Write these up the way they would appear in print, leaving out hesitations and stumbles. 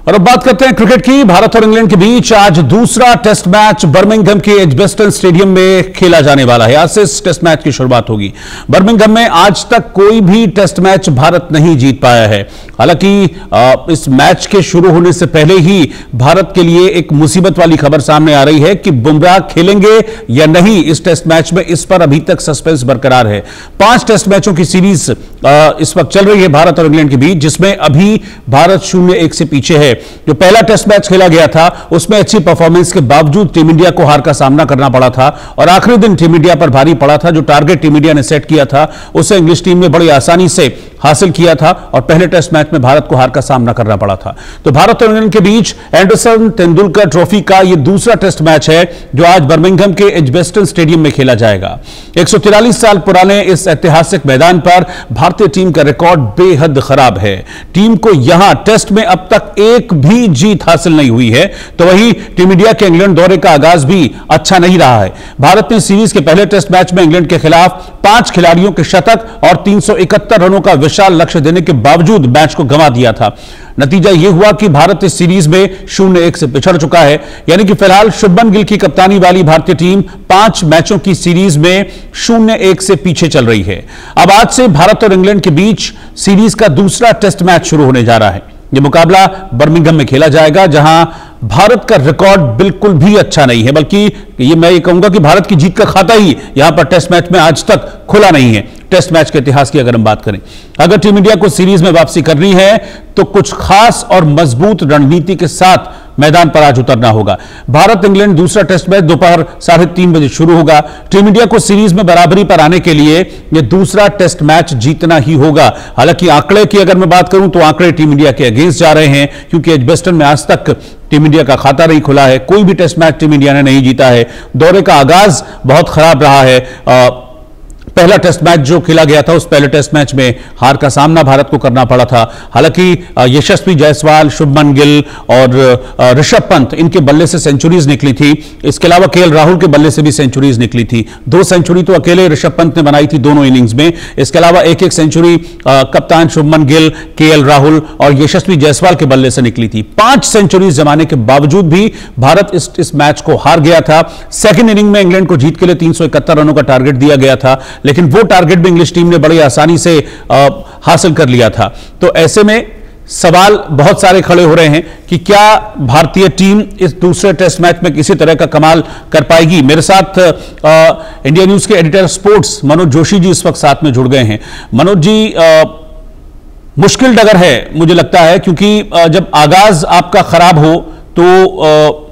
और अब बात करते हैं क्रिकेट की। भारत और इंग्लैंड के बीच आज दूसरा टेस्ट मैच बर्मिंघम के एजबेस्टन स्टेडियम में खेला जाने वाला है। आज से इस टेस्ट मैच की शुरुआत होगी। बर्मिंघम में आज तक कोई भी टेस्ट मैच भारत नहीं जीत पाया है। हालांकि इस मैच के शुरू होने से पहले ही भारत के लिए एक मुसीबत वाली खबर सामने आ रही है कि बुमराह खेलेंगे या नहीं इस टेस्ट मैच में, इस पर अभी तक सस्पेंस बरकरार है। 5 टेस्ट मैचों की सीरीज इस वक्त चल रही है भारत और इंग्लैंड के बीच, जिसमें अभी भारत 0-1 से पीछे है। जो पहला टेस्ट मैच खेला गया था उसमें अच्छी परफॉर्मेंस के बावजूद टीम इंडिया को हार का सामना करना पड़ा था और आखिरी दिन टीम इंडिया पर भारी पड़ा था। जो टारगेट टीम इंडिया ने सेट किया था उसे इंग्लिश टीम ने बड़ी आसानी से हासिल किया था और पहले टेस्ट मैच में भारत को हार का सामना करना पड़ा था। तो भारत और इंग्लैंड के बीच एंडरसन तेंदुलकर ट्रॉफी का यह दूसरा टेस्ट मैच है जो आज बर्मिंघम के एजबेस्टन स्टेडियम में खेला जाएगा। 143 साल पुराने इस ऐतिहासिक मैदान पर भारतीय टीम का रिकॉर्ड बेहद खराब है। टीम को यहां टेस्ट में अब तक एक भी जीत हासिल नहीं हुई है, तो वही टीम इंडिया के इंग्लैंड दौरे का आगाज भी अच्छा नहीं रहा है। भारत ने सीरीज के पहले टेस्ट मैच में इंग्लैंड के खिलाफ 5 खिलाड़ियों के शतक और 371 रनों का विशाल लक्ष्य देने के बावजूद मैच को गंवा दिया था। नतीजा यह हुआ कि भारत इस सीरीज में 0-1 से पिछड़ चुका है। यानी कि फिलहाल शुभमन गिल की कप्तानी वाली भारतीय टीम 5 मैचों की सीरीज में 0-1 से पीछे चल रही है। अब आज से भारत और इंग्लैंड के बीच सीरीज का दूसरा टेस्ट मैच शुरू होने जा रहा है। यह मुकाबला बर्मिंघम में खेला जाएगा, जहां भारत का रिकॉर्ड बिल्कुल भी अच्छा नहीं है, बल्कि मैं ये कहूंगा कि भारत की जीत का खाता ही यहां पर टेस्ट मैच में आज तक खुला नहीं है। टेस्ट मैच के इतिहास की अगर हम बात करें, अगर टीम इंडिया को सीरीज में वापसी करनी है तो कुछ खास और मजबूत रणनीति के साथ मैदान पर आज उतरना होगा। भारत इंग्लैंड दूसरा टेस्ट मैच दोपहर 3:30 बजे शुरू होगा। टीम इंडिया को सीरीज में बराबरी पर आने के लिए यह दूसरा टेस्ट मैच जीतना ही होगा। हालांकि आंकड़े की अगर मैं बात करूं तो आंकड़े टीम इंडिया के अगेंस्ट जा रहे हैं, क्योंकि एजबेस्टन में आज तक टीम इंडिया का खाता नहीं खुला है। कोई भी टेस्ट मैच टीम इंडिया ने नहीं जीता है। दौरे का आगाज बहुत खराब रहा है। पहला टेस्ट मैच जो खेला गया था उस पहले टेस्ट मैच में हार का सामना भारत को करना पड़ा था। हालांकि यशस्वी जायसवाल, शुभमन गिल और ऋषभ पंत इनके बल्ले से सेंचुरीज निकली थी। इसके अलावा केएल राहुल के बल्ले से भी सेंचुरीज निकली थी। 2 सेंचुरी तो अकेले ऋषभ पंत ने बनाई थी दोनों इनिंग्स में। इसके अलावा एक सेंचुरी कप्तान शुभमन गिल, केएल राहुल और यशस्वी जायसवाल के बल्ले से निकली थी। 5 सेंचुरीज जमाने के बावजूद भी भारत इस मैच को हार गया था। सेकेंड इनिंग में इंग्लैंड को जीत के लिए 371 रनों का टारगेट दिया गया था, लेकिन वो टारगेट भी इंग्लिश टीम ने बड़ी आसानी से हासिल कर लिया था। तो ऐसे में सवाल बहुत सारे खड़े हो रहे हैं कि क्या भारतीय टीम इस दूसरे टेस्ट मैच में किसी तरह का कमाल कर पाएगी। मेरे साथ इंडिया न्यूज के एडिटर स्पोर्ट्स मनोज जोशी जी इस वक्त साथ में जुड़ गए हैं। मनोज जी, मुश्किल डगर है मुझे लगता है, क्योंकि जब आगाज आपका खराब हो तो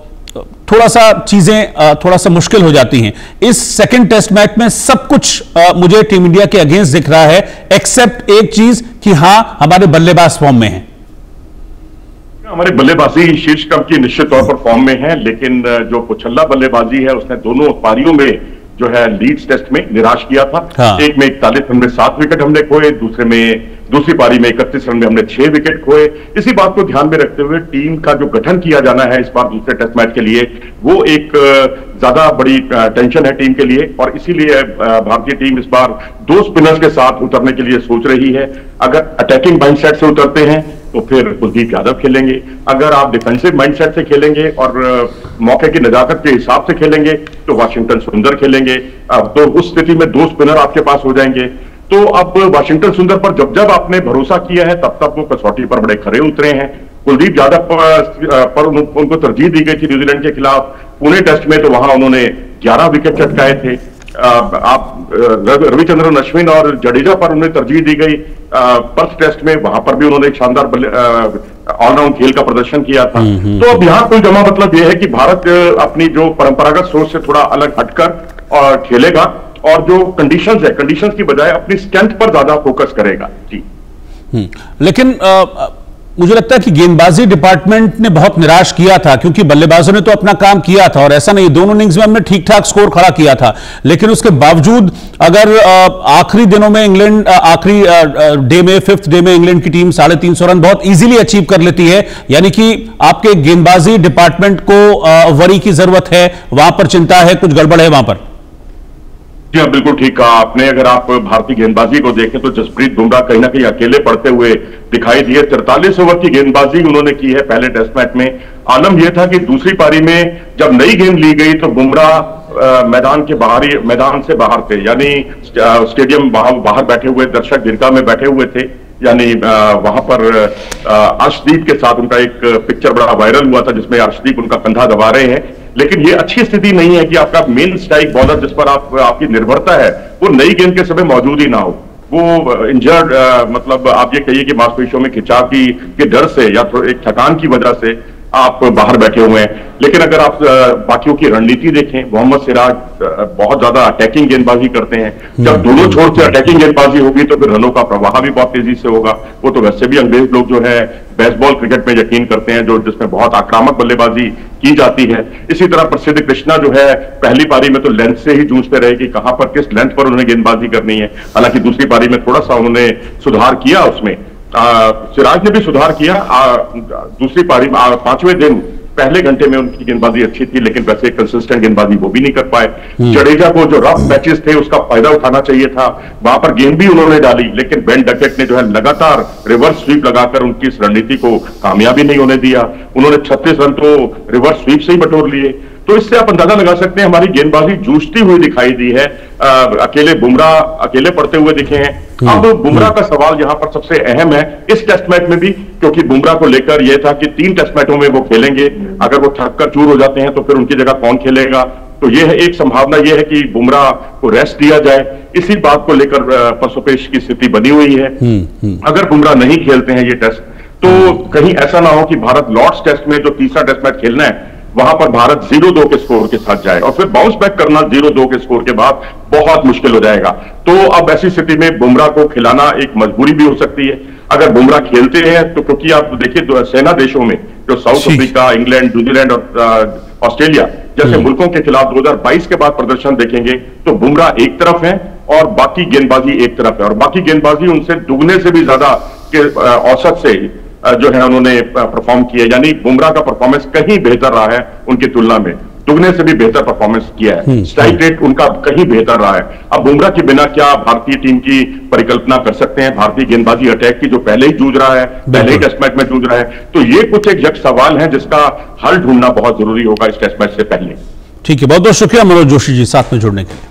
थोड़ा सा चीजें थोड़ा सा मुश्किल हो जाती हैं। इस सेकंड टेस्ट मैच में सब कुछ मुझे टीम इंडिया के अगेंस्ट दिख रहा है, एक्सेप्ट एक चीज कि हां हमारे बल्लेबाज फॉर्म में हैं। हमारी बल्लेबाजी शीर्ष क्रम की निश्चित तौर पर फॉर्म में है, लेकिन जो कुचल्ला बल्लेबाजी है उसने दोनों पारियों में जो है लीड्स टेस्ट में निराश किया था। हाँ। एक में 41 रन में 7 विकेट हमने खोए, दूसरी पारी में 31 रन में हमने 6 विकेट खोए। इसी बात को ध्यान में रखते हुए टीम का जो गठन किया जाना है इस बार दूसरे टेस्ट मैच के लिए, वो एक ज्यादा बड़ी टेंशन है टीम के लिए, और इसीलिए भारतीय टीम इस बार 2 स्पिनर्स के साथ उतरने के लिए सोच रही है। अगर अटैकिंग माइंडसेट से उतरते हैं तो फिर कुलदीप यादव खेलेंगे। अगर आप डिफेंसिव माइंडसेट से खेलेंगे और मौके की नजाकत के हिसाब से खेलेंगे तो वाशिंगटन सुंदर खेलेंगे। तो उस स्थिति में 2 स्पिनर आपके पास हो जाएंगे। तो अब वाशिंगटन सुंदर पर जब आपने भरोसा किया है तब वो कसौटी पर बड़े खरे उतरे हैं। कुलदीप यादव पर उनको तरजीह दी गई थी न्यूजीलैंड के खिलाफ। पुणे टेस्ट में तो वहां उन्होंने 11 विकेट चटकाए थे। आप रविचंद्रन अश्विन और जडेजा पर उन्हें तरजीह दी गई। पर्थ टेस्ट में वहां पर भी उन्होंने एक शानदार ऑलराउंड खेल का प्रदर्शन किया था। तो अब यहां कोई जमा मतलब यह है कि भारत अपनी जो परंपरागत सोच से थोड़ा अलग हटकर और खेलेगा, और जो कंडीशंस है, कंडीशंस की बजाय अपनी स्ट्रेंथ पर ज्यादा फोकस करेगा। जी। लेकिन मुझे लगता है कि गेंदबाजी डिपार्टमेंट ने बहुत निराश किया था, क्योंकि बल्लेबाजों ने तो अपना काम किया था और ऐसा नहीं, दोनों इनिंग्स में हमने ठीक ठाक स्कोर खड़ा किया था। लेकिन उसके बावजूद अगर आखिरी दिनों में इंग्लैंड, आखिरी डे में, 5th डे में इंग्लैंड की टीम 350 रन बहुत इजीली अचीव कर लेती है। यानी कि आपके गेंदबाजी डिपार्टमेंट को वरी की जरूरत है, वहां पर चिंता है, कुछ गड़बड़ है वहां पर। जी हाँ, बिल्कुल ठीक कहा आपने। अगर आप भारतीय गेंदबाजी को देखें तो जसप्रीत बुमराह कहीं ना कहीं अकेले पड़ते हुए दिखाई दिए। 43 ओवर की गेंदबाजी उन्होंने की है पहले टेस्ट मैच में। आलम यह था कि दूसरी पारी में जब नई गेंद ली गई तो बुमराह मैदान से बाहर थे, यानी स्टेडियम बाहर बैठे हुए दर्शक दीर्घा में बैठे हुए थे, यानी वहां पर अर्शदीप के साथ उनका एक पिक्चर बड़ा वायरल हुआ था जिसमें अर्शदीप उनका कंधा दबा रहे हैं। लेकिन ये अच्छी स्थिति नहीं है कि आपका मेन स्ट्राइक बॉलर जिस पर आपकी निर्भरता है वो नई गेंद के समय मौजूद ही ना हो। वो इंजर्ड मतलब आप ये कहिए कि मांसपेशियों में खिंचाव के डर से या एक थकान की वजह से आप बाहर बैठे हुए हैं। लेकिन अगर आप बाकियों की रणनीति देखें, मोहम्मद सिराज बहुत ज्यादा अटैकिंग गेंदबाजी करते हैं। जब दोनों छोर से अटैकिंग गेंदबाजी होगी तो फिर रनों का प्रवाह भी बहुत तेजी से होगा। वो तो वैसे भी अंग्रेज लोग जो है बेसबॉल क्रिकेट में यकीन करते हैं, जो जिसमें बहुत आक्रामक बल्लेबाजी की जाती है। इसी तरह प्रसिद्ध कृष्णा जो है पहली पारी में तो लेंथ से ही जूझते रहे कि कहां पर किस लेंथ पर उन्होंने गेंदबाजी करनी है। हालांकि दूसरी पारी में थोड़ा सा उन्होंने सुधार किया, उसमें सिराज ने भी सुधार किया। दूसरी पारी 5वें दिन पहले घंटे में उनकी गेंदबाजी अच्छी थी, लेकिन वैसे कंसिस्टेंट गेंदबाजी वो भी नहीं कर पाए। जडेजा को जो रफ मैचेस थे उसका फायदा उठाना चाहिए था, वहां पर गेंद भी उन्होंने डाली, लेकिन बेन डकेट ने जो है लगातार रिवर्स स्वीप लगाकर उनकी इस रणनीति को कामयाबी नहीं होने दिया। उन्होंने 36 रन तो रिवर्स स्वीप से ही बटोर लिए। तो इससे आप अंदाजा लगा सकते हैं हमारी गेंदबाजी जूझती हुई दिखाई दी है। अकेले बुमराह अकेले पड़ते हुए दिखे हैं। अब बुमराह का सवाल यहां पर सबसे अहम है इस टेस्ट मैच में भी, क्योंकि बुमराह को लेकर यह था कि 3 टेस्ट मैचों में वो खेलेंगे। अगर वो थक कर चूर हो जाते हैं तो फिर उनकी जगह कौन खेलेगा। तो यह एक संभावना यह है कि बुमराह को रेस्ट दिया जाए। इसी बात को लेकर पसोपेश की स्थिति बनी हुई है। अगर बुमराह नहीं खेलते हैं ये टेस्ट तो कहीं ऐसा ना हो कि भारत लॉर्ड्स टेस्ट में जो तीसरा टेस्ट मैच खेलना है वहां पर भारत 0-2 के स्कोर के साथ जाए और फिर बाउंस बैक करना 0-2 के स्कोर के बाद बहुत मुश्किल हो जाएगा। तो अब ऐसी स्थिति में बुमराह को खिलाना एक मजबूरी भी हो सकती है। अगर बुमराह खेलते हैं तो, क्योंकि आप देखिए सेना देशों में जो साउथ अफ्रीका, इंग्लैंड, न्यूजीलैंड और ऑस्ट्रेलिया जैसे मुल्कों के खिलाफ 2022 के बाद प्रदर्शन देखेंगे तो बुमराह एक तरफ है और बाकी गेंदबाजी एक तरफ है, और बाकी गेंदबाजी उनसे दुगने से भी ज्यादा के औसत से जो है उन्होंने परफॉर्म किया। यानी बुमराह का परफॉर्मेंस कहीं बेहतर रहा है उनकी तुलना में, दुगने से भी बेहतर परफॉर्मेंस किया है। स्ट्राइक रेट उनका कहीं बेहतर रहा है। अब बुमराह के बिना क्या भारतीय टीम की परिकल्पना कर सकते हैं? भारतीय गेंदबाजी अटैक की जो पहले ही जूझ रहा है, पहले ही टेस्ट मैच में जूझ रहा है। तो ये कुछ एक यक्ष सवाल है जिसका हल ढूंढना बहुत जरूरी होगा इस टेस्ट मैच से पहले। ठीक है, बहुत बहुत शुक्रिया मनोज जोशी जी साथ में जुड़ने के लिए।